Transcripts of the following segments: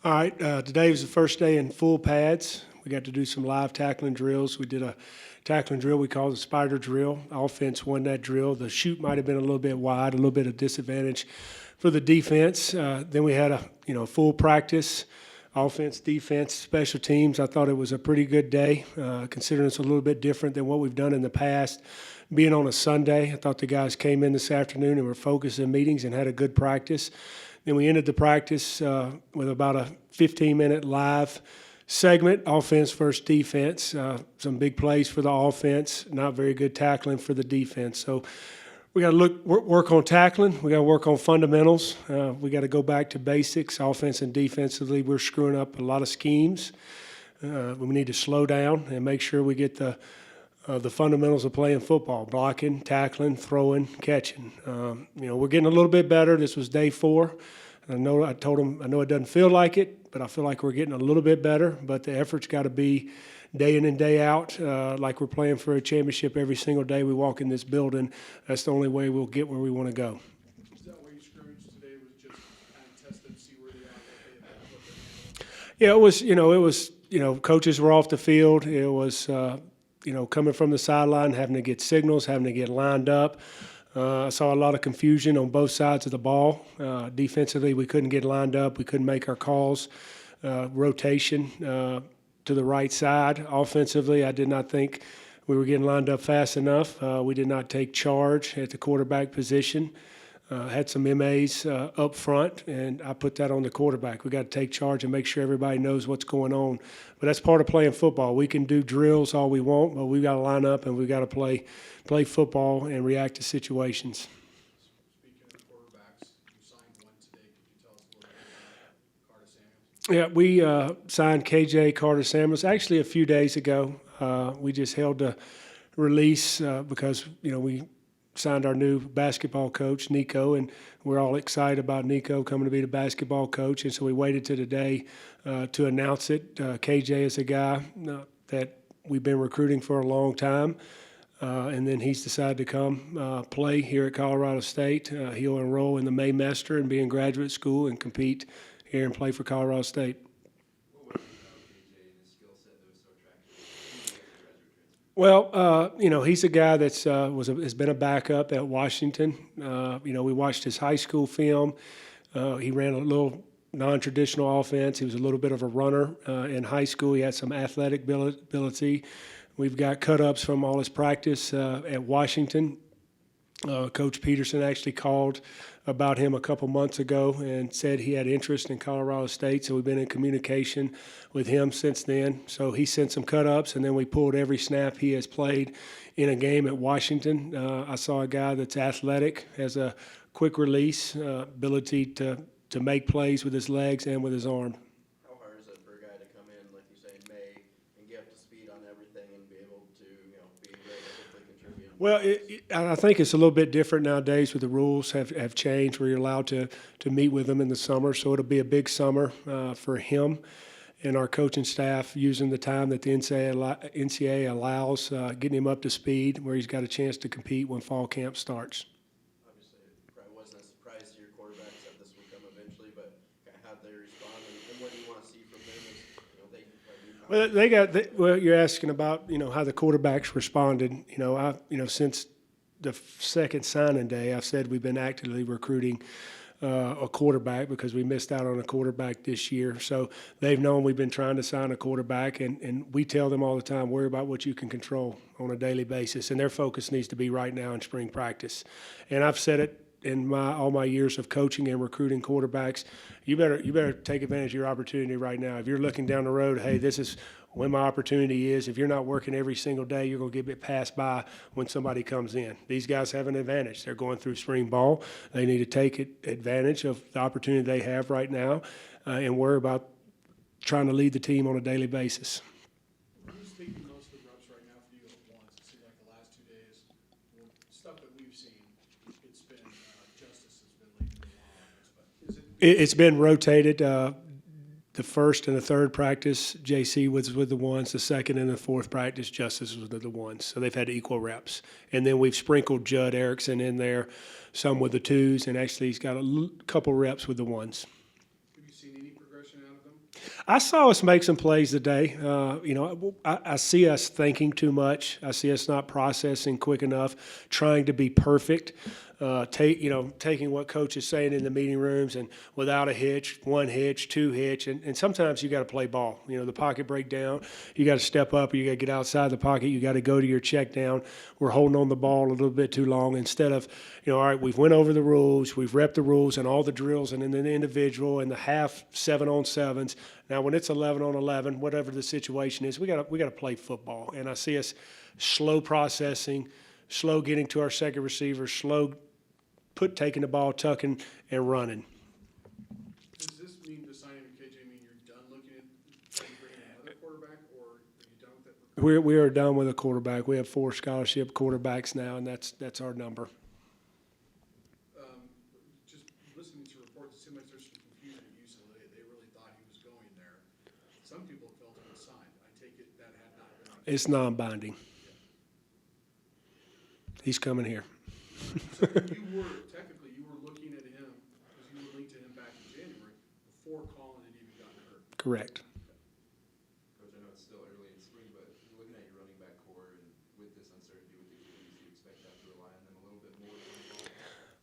All right, today was the first day in full pads. We got to do some live tackling drills. We did a tackling drill we call the spider drill. Offense won that drill. The shoot might have been a little bit wide, a little bit of disadvantage for the defense. Then we had a full practice, offense, defense, special teams. I thought it was a pretty good day, considering it's a little bit different than what we've done in the past. Being on a Sunday, I thought the guys came in this afternoon and were focused in meetings and had a good practice. Then we ended the practice with about a 15-minute live segment, offense versus defense. Some big plays for the offense, not very good tackling for the defense. So we got to work on tackling. We got to work on fundamentals. We got to go back to basics, offense and defensively. We're screwing up a lot of schemes. We need to slow down and make sure we get the fundamentals of playing football: blocking, tackling, throwing, catching. We're getting a little bit better. This was day 4. I know it doesn't feel like it, but I feel like we're getting a little bit better. But the effort's got to be day in and day out, like we're playing for a championship every single day we walk in this building. That's the only way we'll get where we want to go. Is that why you scrimmaged today, was just kind of test them, see where they are, what they Yeah, it was, coaches were off the field. It was, coming from the sideline, having to get signals, having to get lined up. I saw a lot of confusion on both sides of the ball. Defensively, we couldn't get lined up. We couldn't make our calls. Rotation to the right side. Offensively, I did not think we were getting lined up fast enough. We did not take charge at the quarterback position. Had some MAs up front, and I put that on the quarterback. We got to take charge and make sure everybody knows what's going on. But that's part of playing football. We can do drills all we want, but we got to line up and we got to play football and react to situations. Speaking of quarterbacks, you signed one today. Could you tell us a little bit about Carter Samuels? Yeah, we signed KJ Carter Samuels actually a few days ago. We just held the release because we signed our new basketball coach, Nico, and we're all excited about Nico coming to be the basketball coach. And so we waited to today to announce it. KJ is a guy that we've been recruiting for a long time, and then he's decided to come play here at Colorado State. He'll enroll in the Maymester and be in graduate school and compete here and play for Colorado State. Well, he's a guy that's has been a backup at Washington. We watched his high school film. He ran a little non-traditional offense. He was a little bit of a runner in high school. He had some athletic ability. We've got cut-ups from all his practice at Washington. Coach Peterson actually called about him a couple months ago and said he had interest in Colorado State, so we've been in communication with him since then. So he sent some cut-ups, and then we pulled every snap he has played in a game at Washington. I saw a guy that's athletic, has a quick release, ability to make plays with his legs and with his arm. How hard is it for a guy to come in, like you say, in May, and get up to speed on everything and be able to, be ready to quickly contribute? Well, I think it's a little bit different nowadays with the rules have changed where you're allowed to meet with them in the summer. So it'll be a big summer for him and our coaching staff using the time that the NCAA allows, getting him up to speed where he's got a chance to compete when fall camp starts. Obviously, it probably wasn't a surprise to your quarterbacks that this would come eventually, but how they respond and what do you want to see from them as they probably. Well, you're asking about how the quarterbacks responded. Since the second signing day, I've said we've been actively recruiting a quarterback because we missed out on a quarterback this year. So they've known we've been trying to sign a quarterback, and we tell them all the time, worry about what you can control on a daily basis, and their focus needs to be right now in spring practice. And I've said it in all my years of coaching and recruiting quarterbacks, you better take advantage of your opportunity right now. If you're looking down the road, hey, this is when my opportunity is. If you're not working every single day, you're going to get passed by when somebody comes in. These guys have an advantage. They're going through spring ball. They need to take advantage of the opportunity they have right now and worry about trying to lead the team on a daily basis. Who's taking most of the reps right now for you at once? It seems like the last 2 days, stuff that we've seen, it's been Justice has been leading the offense. But is it? It's been rotated. The first and the third practice, JC was with the ones. The second and the fourth practice, Justice was with the ones. So they've had equal reps. And then we've sprinkled Judd Erickson in there, some with the twos, and actually he's got a couple reps with the ones. Have you seen any progression out of them? I saw us make some plays today. I see us thinking too much. I see us not processing quick enough, trying to be perfect. Taking what coach is saying in the meeting rooms and without a hitch, one hitch, two hitch, and sometimes you got to play ball. The pocket breakdown, you got to step up, or you got to get outside the pocket. You got to go to your check down. We're holding on the ball a little bit too long instead of, all right, we've went over the rules, we've repped the rules and all the drills and in the individual and the half 7-on-7s. Now, when it's 11-on-11, whatever the situation is, we got to play football. And I see us slow processing, slow getting to our second receiver, slow taking the ball, tucking, and running. Does this mean the signing of KJ mean you're done looking at trying to bring in another quarterback, or are you done with that? We are done with a quarterback. We have 4 scholarship quarterbacks now, and that's our number. Just listening to reports, it seemed like there's some confusion at UCLA. They really thought he was going there. Some people felt it was signed. I take it that had not been. It's non-binding. He's coming here. So technically you were looking at him, because you were linked to him back in January, before Colin had even gotten hurt. Correct. Coach, I know it's still early in spring, but looking at your running back core and with this uncertainty with the Achilles, do you expect to have to rely on them a little bit more going forward?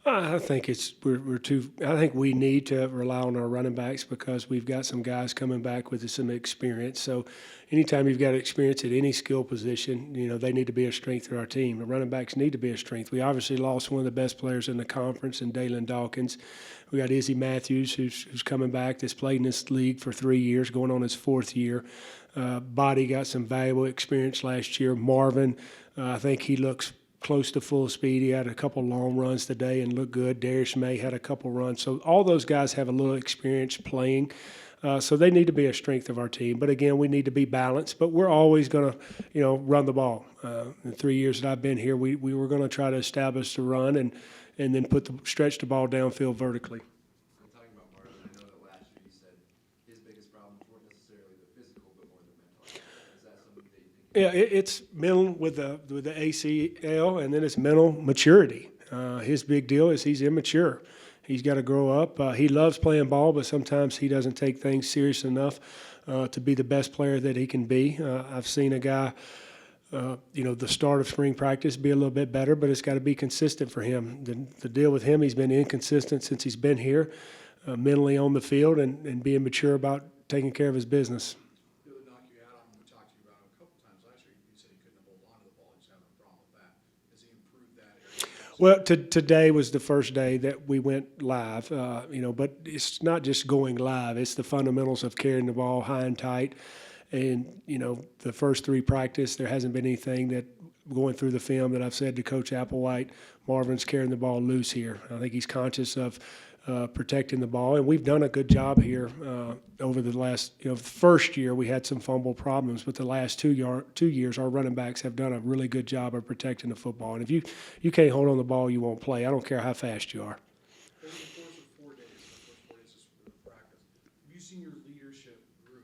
I think I think we need to rely on our running backs because we've got some guys coming back with some experience. So anytime you've got experience at any skill position, they need to be a strength to our team. The running backs need to be a strength. We obviously lost one of the best players in the conference in Dalen Dawkins. We got Izzy Matthews, who's coming back, that's played in this league for 3 years, going on his 4th year. Body got some valuable experience last year. Marvin, I think he looks close to full speed. He had a couple long runs today and looked good. Darius May had a couple runs. So all those guys have a little experience playing. So they need to be a strength of our team. But again, we need to be balanced. But we're always going to, run the ball. In 3 years that I've been here, we were going to try to establish the run and then stretch the ball downfield vertically. I'm talking about Marvin. I know that last year you said his biggest problems weren't necessarily the physical, but more the mental. Is that something that you think? Yeah, it's mental with the ACL, and then it's mental maturity. His big deal is he's immature. He's got to grow up. He loves playing ball, but sometimes he doesn't take things serious enough to be the best player that he can be. I've seen a guy, the start of spring practice be a little bit better, but it's got to be consistent for him. The deal with him, he's been inconsistent since he's been here, mentally on the field and being mature about taking care of his business. The other knock you had on him, we talked to you about him a couple times last year. You said he couldn't hold on to the ball. He's having a problem with that. Has he improved that area? Well, today was the first day that we went live, but it's not just going live. It's the fundamentals of carrying the ball high and tight. And, the first 3 practice, there hasn't been anything that going through the film that I've said to Coach Applewhite, Marvin's carrying the ball loose here. I think he's conscious of protecting the ball. And we've done a good job here over the last, the first year we had some fumble problems, but the last 2 years our running backs have done a really good job of protecting the football. And if you can't hold on the ball, you won't play. I don't care how fast you are. Over the course of 4 days, the first 4 days of practice, have you seen your leadership group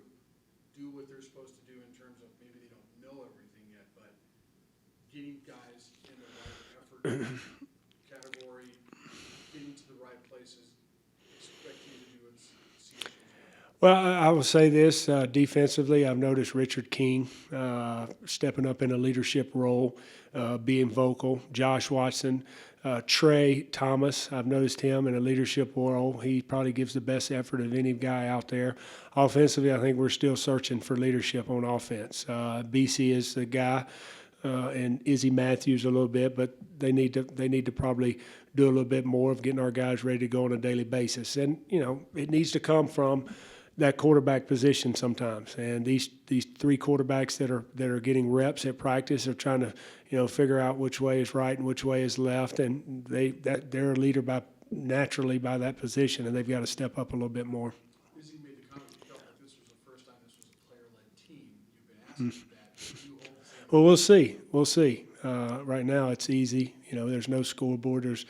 do what they're supposed to do in terms of maybe they don't know everything yet, but getting guys in the right effort category, getting to the right places, expecting to do what CSU? Well, I will say this, defensively, I've noticed Richard King stepping up in a leadership role, being vocal. Josh Watson, Trey Thomas, I've noticed him in a leadership role. He probably gives the best effort of any guy out there. Offensively, I think we're still searching for leadership on offense. BC is the guy, and Izzy Matthews a little bit, but they need to probably do a little bit more of getting our guys ready to go on a daily basis. And, it needs to come from that quarterback position sometimes. And these 3 quarterbacks that are getting reps at practice are trying to figure out which way is right and which way is left, and they're a leader naturally by that position, and they've got to step up a little bit more. Izzy made the comment you felt like this was the first time this was a player-led team. You've been asking that. Do you hold the same? Well, we'll see. Right now it's easy. There's no scoreboard, there's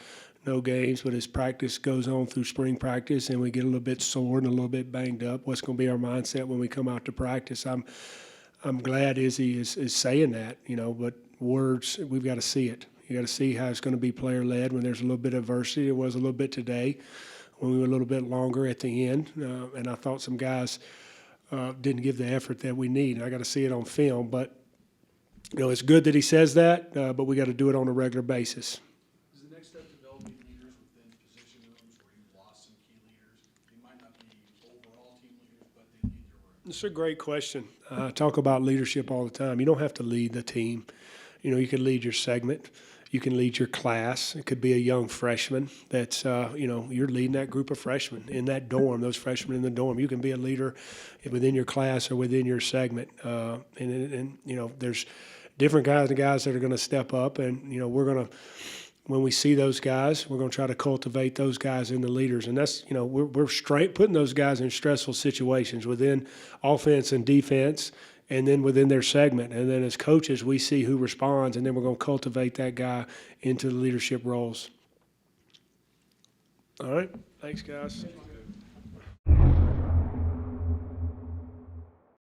no games, but as practice goes on through spring practice and we get a little bit sore and a little bit banged up, what's going to be our mindset when we come out to practice? I'm glad Izzy is saying that, but words, we've got to see it. You got to see how it's going to be player-led when there's a little bit of adversity. It was a little bit today when we were a little bit longer at the end, and I thought some guys didn't give the effort that we need. And I got to see it on film, but it's good that he says that, but we got to do it on a regular basis. Is the next step developing leaders within position rooms where you've lost some key leaders? They might not be overall team leaders, but they lead their room. It's a great question. I talk about leadership all the time. You don't have to lead the team. You can lead your segment. You can lead your class. It could be a young freshman that's, you're leading that group of freshmen in that dorm, those freshmen in the dorm. You can be a leader within your class or within your segment. And there's different kinds of guys that are going to step up. And, we're going to, when we see those guys, we're going to try to cultivate those guys into leaders. And that's, we're straight putting those guys in stressful situations within offense and defense, and then within their segment. And then as coaches, we see who responds, and then we're going to cultivate that guy into the leadership roles. All right. Thanks, guys.